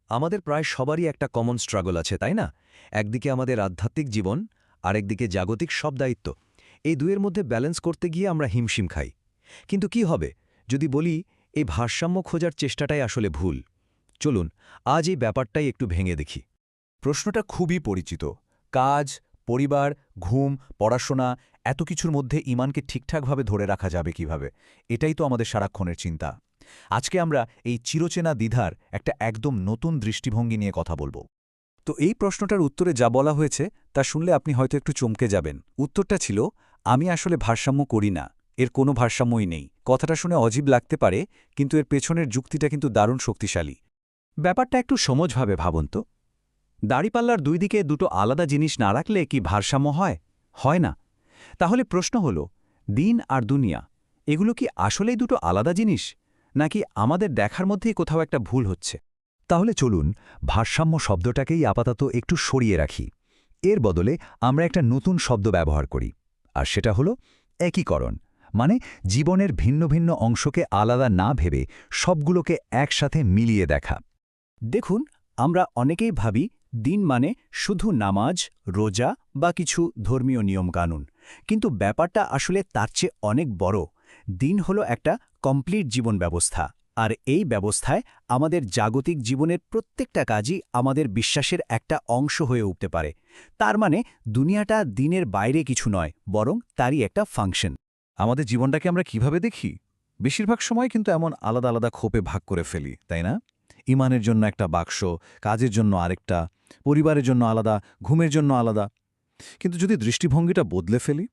আমাদের প্রায় সবারই একটা কমন স্ট্রাগল আছে, তাই না? একদিকে আমাদের আধ্যাত্মিক জীবন, আরেকদিকে জাগতিক সব দায়িত্ব। এই দুয়ের মধ্যে ব্যালেন্স করতে গিয়ে আমরা হিমশিম খাই। কিন্তু কি হবে যদি বলি এই ভারসাম্য খোঁজার চেষ্টাটাই আসলে ভুল? চলুন আজ এই ব্যাপারটাই একটু ভেঙে দেখি। প্রশ্নটা খুবই পরিচিত। কাজ, পরিবার, ঘুম, পড়াশোনা এত কিছুর মধ্যে ঈমানকে ঠিকঠাকভাবে ধরে রাখা যাবে কিভাবে? এটাই তো আমাদের সারাক্ষণের চিন্তা। আজকে আমরা এই চিরচেনা দ্বিধার একটা একদম নতুন দৃষ্টিভঙ্গি নিয়ে কথা বলবো। তো এই প্রশ্নটার উত্তরে যা বলা হয়েছে তা শুনলে আপনি হয়তো একটু চমকে যাবেন। উত্তরটা ছিল, আমি আসলে ভারসাম্য করি না, এর কোনো ভারসাম্যই নেই। কথাটা শুনে অজীব লাগতে পারে, কিন্তু এর পেছনের যুক্তিটা কিন্তু দারুণ শক্তিশালী। ব্যাপারটা একটু সহজভাবে ভাবুন তো। দাড়িপাল্লার দুই দিকে দুটো আলাদা জিনিস না রাখলে কি ভারসাম্য হয়? হয় না। তাহলে প্রশ্ন হল, দিন আর দুনিয়া এগুলো কি আসলেই দুটো আলাদা জিনিস, নাকি আমাদের দেখার মধ্যেই কোথাও একটা ভুল হচ্ছে? তাহলে চলুন ভারসাম্য শব্দটাকেই আপাতত একটু সরিয়ে রাখি। এর বদলে আমরা একটা নতুন শব্দ ব্যবহার করি, আর সেটা হলো একীকরণ। মানে জীবনের ভিন্ন ভিন্ন অংশকে আলাদা না ভেবে সবগুলোকে একসাথে মিলিয়ে দেখা। দেখুন, আমরা অনেকেই ভাবি দিন মানে শুধু নামাজ, রোজা বা কিছু ধর্মীয় নিয়মকানুন। কিন্তু ব্যাপারটা আসলে তার চেয়ে অনেক বড়। দিন হলো একটা কমপ্লিট জীবন ব্যবস্থা, আর এই ব্যবস্থায় আমাদের জাগতিক জীবনের প্রত্যেকটা কাজই আমাদের বিশ্বাসের একটা অংশ হয়ে উঠতে পারে। তার মানে দুনিয়াটা দিনের বাইরে কিছু নয়, বরং তারই একটা ফাংশন। আমাদের জীবনটাকে আমরা কিভাবে দেখি? বেশিরভাগ সময় কিন্তু এমন আলাদা আলাদা খোপে ভাগ করে ফেলি, তাই না? ঈমানের জন্য একটা বাক্স, কাজের জন্য আরেকটা, পরিবারের জন্য আলাদা, ঘুমের জন্য আলাদা। কিন্তু যদি দৃষ্টিভঙ্গিটা বদলে ফেলি,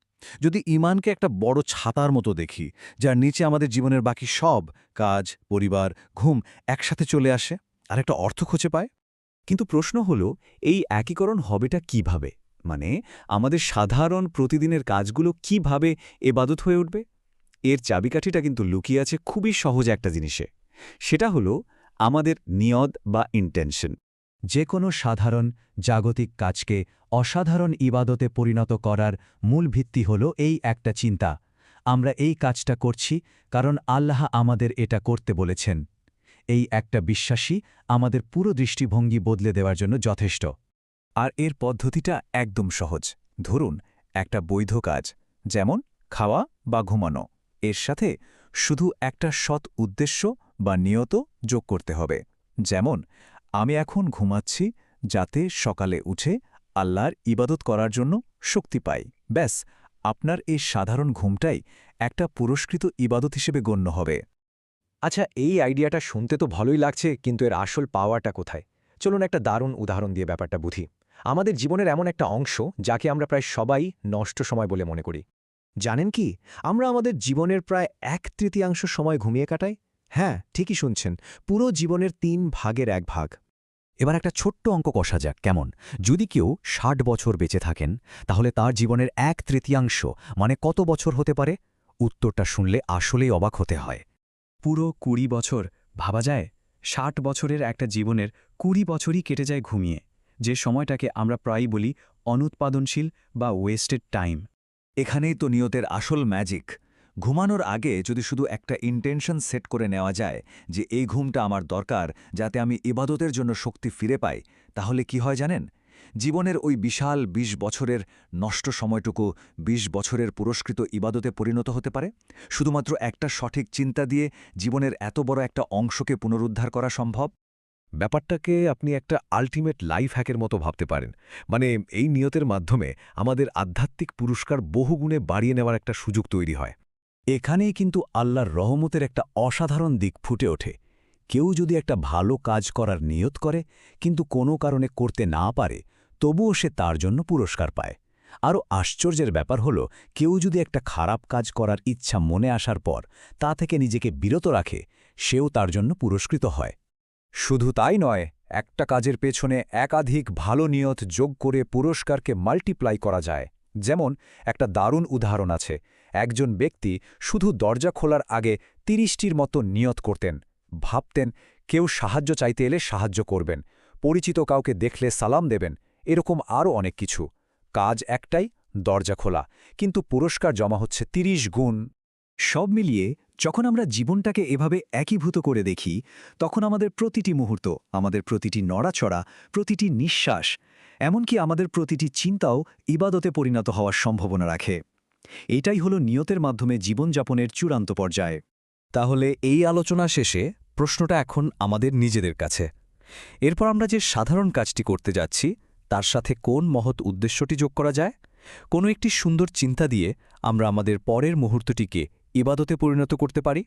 যদি ঈমানকে একটা বড় ছাতার মতো দেখি, যার নিচে আমাদের জীবনের বাকি সব কাজ, পরিবার, ঘুম একসাথে চলে আসে আর একটা অর্থ খুঁজে পায়। কিন্তু প্রশ্ন হল, এই একীকরণ হবেটা কিভাবে? মানে আমাদের সাধারণ প্রতিদিনের কাজগুলো কিভাবে এবাদত হয়ে উঠবে? এর চাবিকাঠিটা কিন্তু লুকিয়ে আছে খুবই সহজ একটা জিনিসে। সেটা হলো আমাদের নিয়ত বা ইন্টেনশন। যে কোনো সাধারণ জাগতিক কাজকে অসাধারণ ইবাদতে পরিণত করার মূল ভিত্তি হল এই একটা চিন্তা, আমরা এই কাজটা করছি কারণ আল্লাহ আমাদের এটা করতে বলেছেন। এই একটা বিশ্বাসই আমাদের পুরো দৃষ্টিভঙ্গি বদলে দেওয়ার জন্য যথেষ্ট। আর এর পদ্ধতিটা একদম সহজ। ধরুন, একটা বৈধ কাজ, যেমন খাওয়া বা ঘুমানো, এর সাথে শুধু একটা সৎ উদ্দেশ্য বা নিয়ত যোগ করতে হবে। যেমন, আমি এখন ঘুমাচ্ছি যাতে সকালে উঠে আল্লাহর ইবাদত করার জন্য শক্তি পাই। ব্যাস, আপনার এই সাধারণ ঘুমটাই একটা পুরস্কৃত ইবাদত হিসেবে গণ্য হবে। আচ্ছা, এই আইডিয়াটা শুনতে তো ভালোই লাগছে, কিন্তু এর আসল পাওয়াটা কোথায়? চলুন একটা দারুণ উদাহরণ দিয়ে ব্যাপারটা বুঝি। আমাদের জীবনের এমন একটা অংশ যাকে আমরা প্রায় সবাই নষ্ট সময় বলে মনে করি। জানেন কি, আমরা আমাদের জীবনের প্রায় 1/3 সময় ঘুমিয়ে কাটাই। হ্যাঁ, ঠিকই শুনছেন, পুরো জীবনের 3/1 ভাগ। এবার একটা ছোট্ট অঙ্ক কষা যাক, কেমন? যদি কেউ ৬০ বছর বেঁচে থাকেন, তাহলে তার জীবনের 1/3 মানে কত বছর হতে পারে? উত্তরটা শুনলে আসলেই অবাক হতে হয়। পুরো 20 বছর। ভাবা যায়, 60 বছরের একটা জীবনের 20 বছরই কেটে যায় ঘুমিয়ে, যে সময়টাকে আমরা প্রায়ই বলি অনুৎপাদনশীল বা ওয়েস্টেড টাইম। এখানেই তো নিয়তের আসল ম্যাজিক। ঘুমানোর আগে যদি শুধু একটা ইন্টেনশন সেট করে নেওয়া যায় যে এই ঘুমটা আমার দরকার যাতে আমি ইবাদতের জন্য শক্তি ফিরে পাই, তাহলে কি হয় জানেন? জীবনের ওই বিশাল ২০ বছরের নষ্ট সময়টুকু ২০ বছরের পুরস্কৃত ইবাদতে পরিণত হতে পারে। শুধুমাত্র একটা সঠিক চিন্তা দিয়ে জীবনের এত বড় একটা অংশকে পুনরুদ্ধার করা সম্ভব। ব্যাপারটাকে আপনি একটা আল্টিমেট লাইফ হ্যাকের মতো ভাবতে পারেন। মানে এই নিয়তের মাধ্যমে আমাদের আধ্যাত্মিক পুরস্কার বহুগুণে বাড়িয়ে নেওয়ার একটা সুযোগ তৈরি হয়। এখানেই কিন্তু আল্লাহর রহমতের একটা অসাধারণ দিক ফুটে ওঠে। কেউ যদি একটা ভালো কাজ করার নিয়ত করে, কিন্তু কোনো কারণে করতে না পারে, তবুও সে তার জন্য পুরস্কার পায়। আরও আশ্চর্যের ব্যাপার হলো, কেউ যদি একটা খারাপ কাজ করার ইচ্ছা মনে আসার পর তা থেকে নিজেকে বিরত রাখে, সেও তার জন্য পুরস্কৃত হয়। শুধু তাই নয়, একটা কাজের পেছনে একাধিক ভালো নিয়ত যোগ করে পুরস্কারকে মাল্টিপ্লাই করা যায়। যেমন একটা দারুণ উদাহরণ আছে। একজন ব্যক্তি শুধু দরজা খোলার আগে ৩০টির মতো নিয়ত করতেন। ভাবতেন কেউ সাহায্য চাইতে এলে সাহায্য করবেন, পরিচিত কাউকে দেখলে সালাম দেবেন, এরকম আরও অনেক কিছু। কাজ একটাই, দরজা খোলা, কিন্তু পুরস্কার জমা হচ্ছে ৩০ গুণ। সব মিলিয়ে যখন আমরা জীবনটাকে এভাবে একীভূত করে দেখি তখন আমাদের প্রতিটি মুহূর্ত, আমাদের প্রতিটি নড়াচড়া, প্রতিটি নিঃশ্বাস, এমনকি আমাদের প্রতিটি চিন্তাও ইবাদতে পরিণত হওয়ার সম্ভাবনা রাখে। এটাই হলো নিয়তের মাধ্যমে জীবনযাপনের চূড়ান্ত পর্যায়ে। তাহলে এই আলোচনা শেষে প্রশ্নটা এখন আমাদের নিজেদের কাছে। এরপর আমরা যে সাধারণ কাজটি করতে যাচ্ছি তার সাথে কোন মহৎ উদ্দেশ্যটি যোগ করা যায়? কোনো একটি সুন্দর চিন্তা দিয়ে আমরা আমাদের পরের মুহূর্তটিকে ইবাদতে পরিণত করতে পারি।